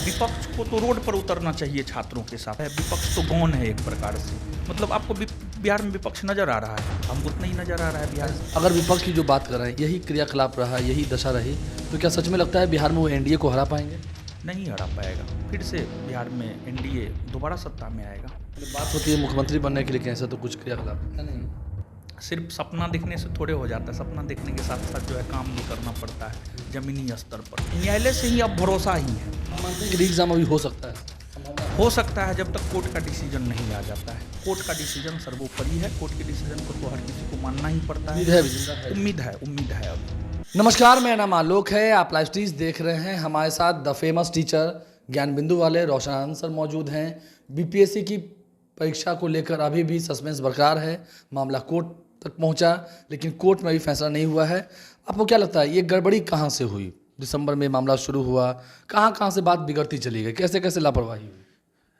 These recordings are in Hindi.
विपक्ष को तो रोड पर उतरना चाहिए छात्रों के साथ। विपक्ष तो गौन है एक प्रकार से। मतलब आपको बिहार में विपक्ष नजर आ रहा है, हमको तो नहीं नजर आ रहा है बिहार में। अगर विपक्ष की जो बात कर रहे हैं यही क्रियाकलाप रहा, यही दशा रही, तो क्या सच में लगता है बिहार में वो एनडीए को हरा पाएंगे? नहीं हरा पाएगा। फिर से बिहार में एनडीए दोबारा सत्ता में आएगा। बात होती है मुख्यमंत्री बनने के लिए, कैसे तो कुछ क्रियाकलाप है नहीं। सिर्फ सपना देखने से थोड़े हो जाता है। सपना देखने के साथ साथ जो है काम भी करना पड़ता है जमीनी स्तर पर। न्यायालय से ही अब भरोसा ही है। मानते हैं कि एग्जाम अभी हो सकता है, हो सकता है जब तक कोर्ट का डिसीजन नहीं आ जाता है। कोर्ट का डिसीजन सर्वोपरि है। कोर्ट के डिसीजन को तो हर किसी को मानना ही पड़ता है। उम्मीद है अभी। नमस्कार, मेरा नाम आलोक है। आप लाइव स्ट्रीज देख रहे हैं। हमारे साथ द फेमस टीचर ज्ञान बिंदु वाले रोशन आनंद सर मौजूद हैं। बीपीएससी की परीक्षा को लेकर अभी भी सस्पेंस बरकरार है। मामला कोर्ट तक पहुंचा, लेकिन कोर्ट में अभी फैसला नहीं हुआ है। आपको क्या लगता है ये गड़बड़ी कहां से हुई? दिसंबर में मामला शुरू हुआ, कहां से बात बिगड़ती चली गई, कैसे कैसे लापरवाही हुई?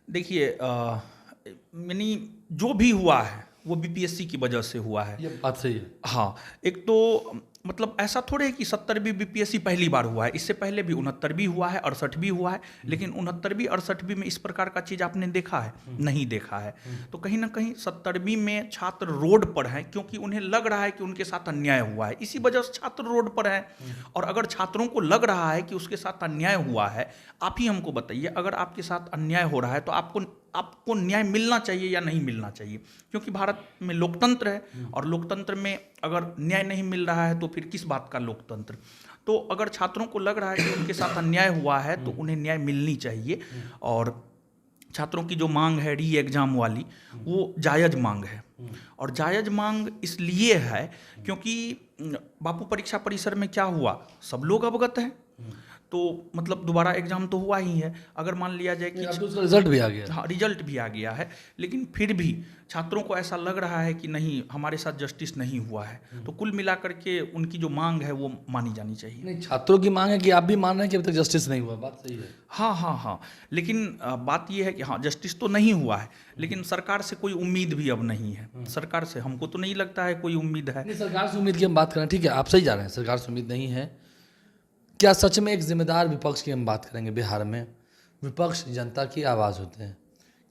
देखिए, यानी जो भी हुआ है वो बीपीएससी की वजह से हुआ है। ये बात सही है। हाँ, एक तो मतलब ऐसा थोड़े है कि 70वीं बीपीएससी पहली बार हुआ है। इससे पहले भी 69वीं हुआ है, 68वीं हुआ है। लेकिन 69वीं 68वीं में इस प्रकार का चीज़ आपने देखा है? नहीं देखा है। तो कहीं ना कहीं 70वीं में छात्र रोड पर हैं क्योंकि उन्हें लग रहा है कि उनके साथ अन्याय हुआ है। इसी वजह से छात्र रोड पर हैं। और अगर छात्रों को लग रहा है कि उसके साथ अन्याय हुआ है, आप ही हमको बताइए, अगर आपके साथ अन्याय हो रहा है तो आपको न्याय मिलना चाहिए या नहीं मिलना चाहिए? क्योंकि भारत में लोकतंत्र है और लोकतंत्र में अगर न्याय नहीं मिल रहा है तो फिर किस बात का लोकतंत्र? तो अगर छात्रों को लग रहा है कि उनके साथ अन्याय हुआ है तो उन्हें न्याय मिलनी चाहिए। और छात्रों की जो मांग है री एग्जाम वाली, वो जायज़ मांग है। और जायज़ मांग इसलिए है क्योंकि बापू परीक्षा परिसर में क्या हुआ सब लोग अवगत हैं। तो मतलब दोबारा एग्जाम तो हुआ ही है। अगर मान लिया जाए कि अब तो उसका रिजल्ट भी आ गया। हाँ, रिजल्ट भी आ गया है, लेकिन फिर भी छात्रों को ऐसा लग रहा है कि नहीं, हमारे साथ जस्टिस नहीं हुआ है। तो कुल मिलाकर के उनकी जो मांग है वो मानी जानी चाहिए। नहीं, छात्रों की मांग है कि आप भी मान रहे हैं कि अभी तक जस्टिस नहीं हुआ, बात सही है। हाँ, लेकिन बात ये है कि हाँ, जस्टिस तो नहीं हुआ है, लेकिन सरकार से कोई उम्मीद भी अब नहीं है। सरकार से हमको तो नहीं लगता है कोई उम्मीद है। नहीं, सरकार से उम्मीद की हम बात करें, ठीक है, आप सही जा रहे हैं, सरकार से उम्मीद नहीं है। क्या सच में एक जिम्मेदार विपक्ष की हम बात करेंगे? बिहार में विपक्ष जनता की आवाज़ होते हैं।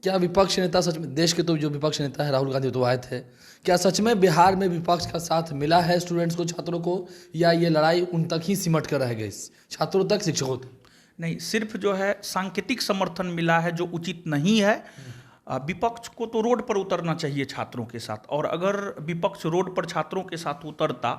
क्या विपक्ष नेता सच में, देश के तो जो विपक्ष नेता है राहुल गांधी तो आए थे, क्या सच में बिहार में विपक्ष का साथ मिला है स्टूडेंट्स को, छात्रों को, या ये लड़ाई उन तक ही सिमट कर रह गई, छात्रों तक, शिक्षकों तक? नहीं, सिर्फ जो है सांकेतिक समर्थन मिला है जो उचित नहीं है। विपक्ष को तो रोड पर उतरना चाहिए छात्रों के साथ। और अगर विपक्ष रोड पर छात्रों के साथ उतरता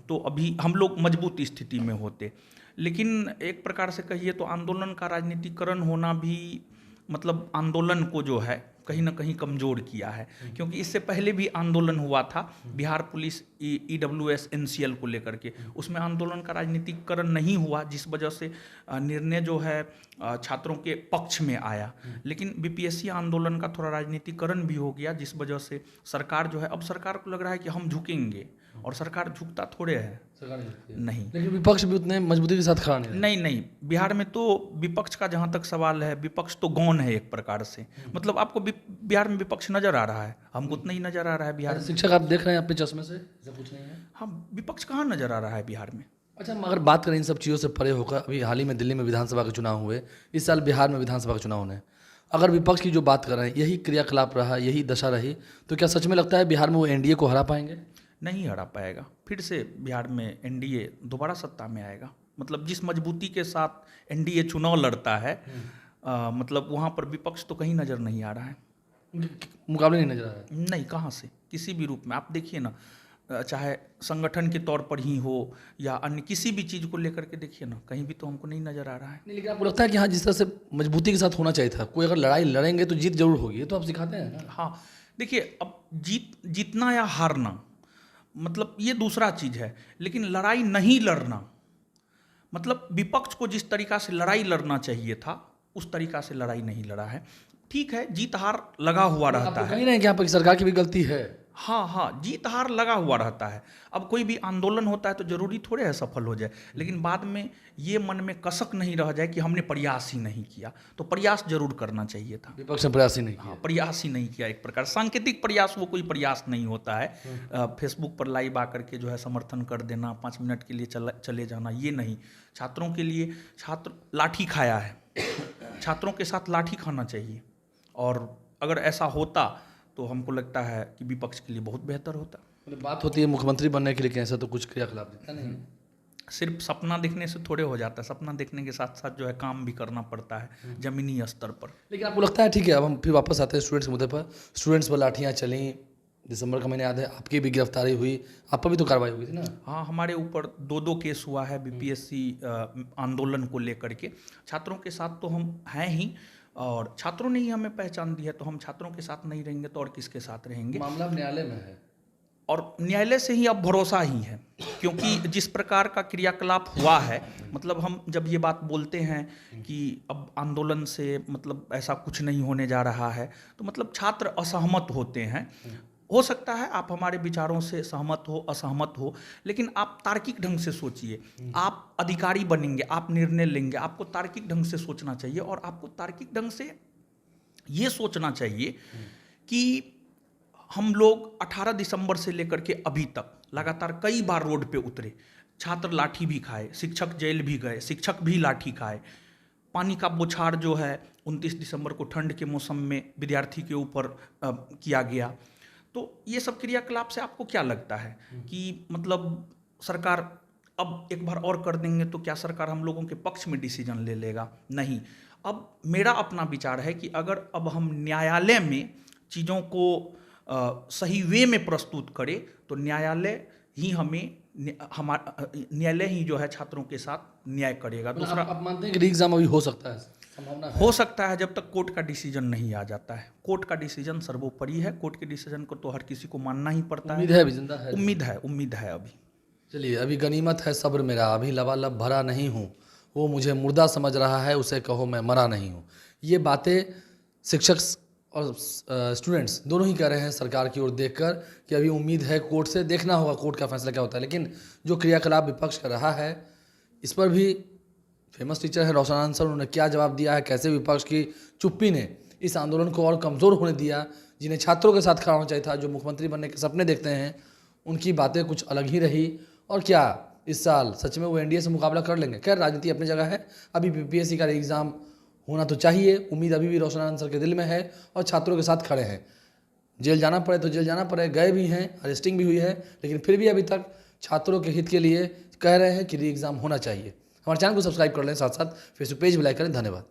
तो अभी हम लोग मजबूत स्थिति में होते। लेकिन एक प्रकार से कहिए तो आंदोलन का राजनीतिकरण होना भी मतलब आंदोलन को जो है कहीं ना कहीं कमज़ोर किया है। क्योंकि इससे पहले भी आंदोलन हुआ था बिहार पुलिस EWS NCL को लेकर के। उसमें आंदोलन का राजनीतिकरण नहीं हुआ, जिस वजह से निर्णय जो है छात्रों के पक्ष में आया। लेकिन बीपीएससी आंदोलन का थोड़ा राजनीतिकरण भी हो गया, जिस वजह से सरकार जो है, अब सरकार को लग रहा है कि हम झुकेंगे, और सरकार झुकता थोड़े है। नहीं, लेकिन विपक्ष भी उतने मजबूती के साथ खड़ा नहीं, बिहार में तो विपक्ष का जहाँ तक सवाल है, विपक्ष तो गौन है एक प्रकार से। मतलब आपको बिहार में विपक्ष नजर आ रहा है, हमको तो नहीं नजर आ रहा है बिहार में। शिक्षक आप देख रहे हैं अपने चश्मे से, ऐसा कुछ नहीं है। हाँ, विपक्ष कहाँ नजर आ रहा है बिहार में? अच्छा, हम अगर बात करें इन सब चीज़ों से परे होकर, अभी हाल ही में दिल्ली में विधानसभा के चुनाव हुए, इस साल बिहार में विधानसभा के चुनाव होने, अगर विपक्ष की जो बात कर रहे हैं यही क्रियाकलाप रहा, यही दशा रही, तो क्या सच में लगता है बिहार में वो एनडीए को हरा पाएंगे? नहीं हरा पाएगा। फिर से बिहार में एनडीए दोबारा सत्ता में आएगा। मतलब जिस मजबूती के साथ एनडीए चुनाव लड़ता है, मतलब वहाँ पर विपक्ष तो कहीं नज़र नहीं आ रहा है। मुकाबले नहीं नजर आ रहा है। नहीं, कहाँ से, किसी भी रूप में आप देखिए ना, चाहे संगठन के तौर पर ही हो या अन्य किसी भी चीज़ को लेकर के देखिए ना, कहीं भी तो हमको नहीं नज़र आ रहा है। नहीं, लेकिन आपको लगता है कि हाँ, जिस तरह से मजबूती के साथ होना चाहिए था, कोई अगर लड़ाई लड़ेंगे तो जीत जरूर होगी, ये तो आप सिखाते हैं ना। हाँ, देखिए, अब जीतना या हारना मतलब ये दूसरा चीज़ है, लेकिन लड़ाई नहीं लड़ना, मतलब विपक्ष को जिस तरीका से लड़ाई लड़ना चाहिए था उस तरीका से लड़ाई नहीं लड़ा है। ठीक है, जीत हार लगा हुआ रहता है। कहीं ना कहीं यहाँ पर सरकार की भी गलती है। हाँ हाँ, जीत हार लगा हुआ रहता है। अब कोई भी आंदोलन होता है तो जरूरी थोड़े है सफल हो जाए, लेकिन बाद में ये मन में कसक नहीं रह जाए कि हमने प्रयास ही नहीं किया। तो प्रयास जरूर करना चाहिए था। विपक्ष ने प्रयास ही नहीं किया। हाँ, प्रयास ही नहीं किया। एक प्रकार सांकेतिक प्रयास, वो कोई प्रयास नहीं होता है। फेसबुक पर लाइव आकर के जो है समर्थन कर देना, 5 मिनट के लिए चले जाना, ये नहीं। छात्रों के लिए, छात्र लाठी खाया है, छात्रों के साथ लाठी खाना चाहिए। और अगर ऐसा होता तो हमको लगता है कि विपक्ष के लिए बहुत बेहतर होता। मतलब बात होती है मुख्यमंत्री बनने के लिए, कैसा तो कुछ क्रियाकलाप दिखता नहीं। सिर्फ सपना देखने से थोड़े हो जाता है, सपना देखने के साथ साथ जो है काम भी करना पड़ता है जमीनी स्तर पर। लेकिन आपको लगता है, ठीक है, अब हम फिर वापस आते हैं स्टूडेंट्स के मुद्दे पर। स्टूडेंट्स पर लाठियाँ चली, दिसंबर का महीने याद है, आपकी भी गिरफ्तारी हुई, आप पर भी तो कार्रवाई हुई थी ना? हाँ, हमारे ऊपर 2 केस हुआ है बीपीएससी आंदोलन को लेकर के। छात्रों के साथ तो हम हैं ही, और छात्रों ने ही हमें पहचान दी है, तो हम छात्रों के साथ नहीं रहेंगे तो और किसके साथ रहेंगे। मामला न्यायालय में है और न्यायालय से ही अब भरोसा ही है, क्योंकि जिस प्रकार का क्रियाकलाप हुआ है, मतलब हम जब ये बात बोलते हैं कि अब आंदोलन से मतलब ऐसा कुछ नहीं होने जा रहा है, तो मतलब छात्र असहमत होते हैं। हो सकता है आप हमारे विचारों से सहमत हो, असहमत हो, लेकिन आप तार्किक ढंग से सोचिए। आप अधिकारी बनेंगे, आप निर्णय लेंगे, आपको तार्किक ढंग से सोचना चाहिए। और आपको तार्किक ढंग से ये सोचना चाहिए कि हम लोग 18 दिसंबर से लेकर के अभी तक लगातार कई बार रोड पे उतरे, छात्र लाठी भी खाए, शिक्षक जेल भी गए, शिक्षक भी लाठी खाए, पानी का बौछार जो है 29 दिसंबर को ठंड के मौसम में विद्यार्थी के ऊपर किया गया। तो ये सब क्रियाकलाप से आपको क्या लगता है कि मतलब सरकार अब एक बार और कर देंगे तो क्या सरकार हम लोगों के पक्ष में डिसीजन ले लेगा? नहीं। अब मेरा अपना विचार है कि अगर अब हम न्यायालय में चीज़ों को सही वे में प्रस्तुत करें तो न्यायालय ही हमें न्यायालय ही जो है छात्रों के साथ न्याय करेगा। दूसरा, आप मानते हैं कि एग्जाम अभी हो सकता है, संभावना है? हो सकता है, जब तक कोर्ट का डिसीजन नहीं आ जाता है। कोर्ट का डिसीजन सर्वोपरि है, कोर्ट के डिसीजन को तो हर किसी को मानना ही पड़ता उम्मीद है, अभी जिंदा है? उम्मीद है अभी। चलिए, अभी गनीमत है सब्र मेरा, अभी लबालब भरा नहीं हूँ, वो मुझे मुर्दा समझ रहा है, उसे कहो मैं मरा नहीं हूँ। ये बातें शिक्षक और स्टूडेंट्स दोनों ही कह रहे हैं सरकार की ओर देखकर कि अभी उम्मीद है कोर्ट से, देखना होगा कोर्ट का फैसला क्या होता है। लेकिन जो क्रियाकलाप विपक्ष कर रहा है, इस पर भी फेमस टीचर है रोशनानंद सर, उन्होंने क्या जवाब दिया है, कैसे विपक्ष की चुप्पी ने इस आंदोलन को और कमज़ोर होने दिया। जिन्हें छात्रों के साथ खड़ा होना चाहिए था, जो मुख्यमंत्री बनने के सपने देखते हैं, उनकी बातें कुछ अलग ही रही। और क्या इस साल सच में वो एनडीए से मुकाबला कर लेंगे? खैर, राजनीति अपनी जगह है, अभी बीपीएससी का एग्ज़ाम होना तो चाहिए, उम्मीद अभी भी रोशनानंद सर के दिल में है और छात्रों के साथ खड़े हैं। जेल जाना पड़े तो जेल जाना पड़े, गए भी हैं, अरेस्टिंग भी हुई है, लेकिन फिर भी अभी तक छात्रों के हित के लिए कह रहे हैं कि री एग्ज़ाम होना चाहिए। हमारे चैनल को सब्सक्राइब कर लें, साथ साथ फेसबुक पेज भी लाइक करें। धन्यवाद।